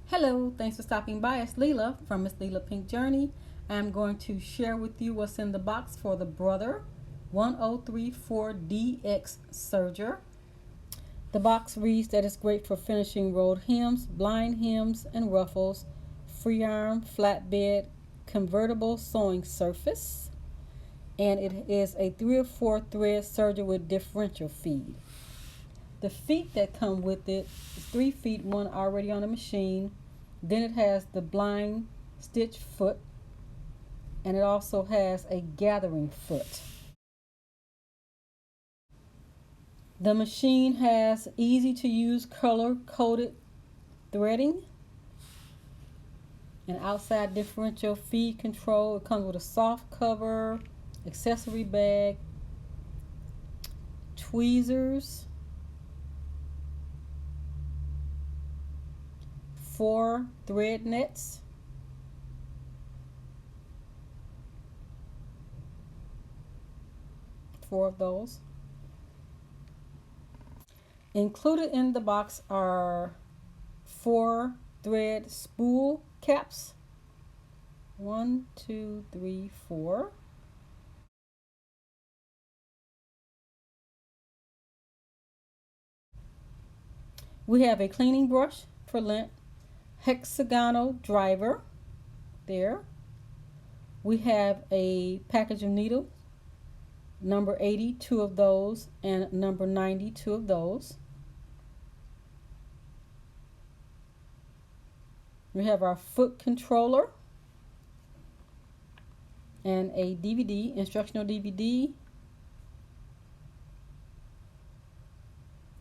Hello, thanks for stopping by. It's Leela from Miss Leela Pink Journey. I'm going to share with you what's in the box for the Brother 1034DX Serger. The box reads that it's great for finishing rolled hems, blind hems, and ruffles, free arm, flatbed, convertible sewing surface, and it is a 3 or 4 thread serger with differential feed. The feet that come with it is 3 feet, one already on the machine. Then it has the blind stitch foot, and it also has a gathering foot. The machine has easy to use color coded threading, an outside differential feed control. It comes with a soft cover, accessory bag, tweezers, 4 thread nets, four of those. Included in the box are 4 thread spool caps. 1, 2, 3, 4. We have a cleaning brush for lint, hexagonal driver there. We have a package of needles, number 80, 2 of those, and number 90, 2 of those. We have our foot controller and a DVD, instructional DVD.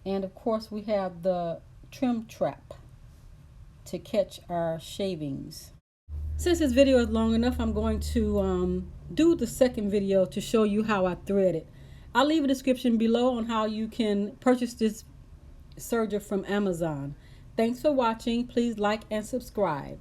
And of course we have the trim trap to catch our shavings. Since this video is long enough, I'm going to do the second video to show you how I thread it. I'll leave a description below on how you can purchase this serger from Amazon. Thanks for watching. Please like and subscribe.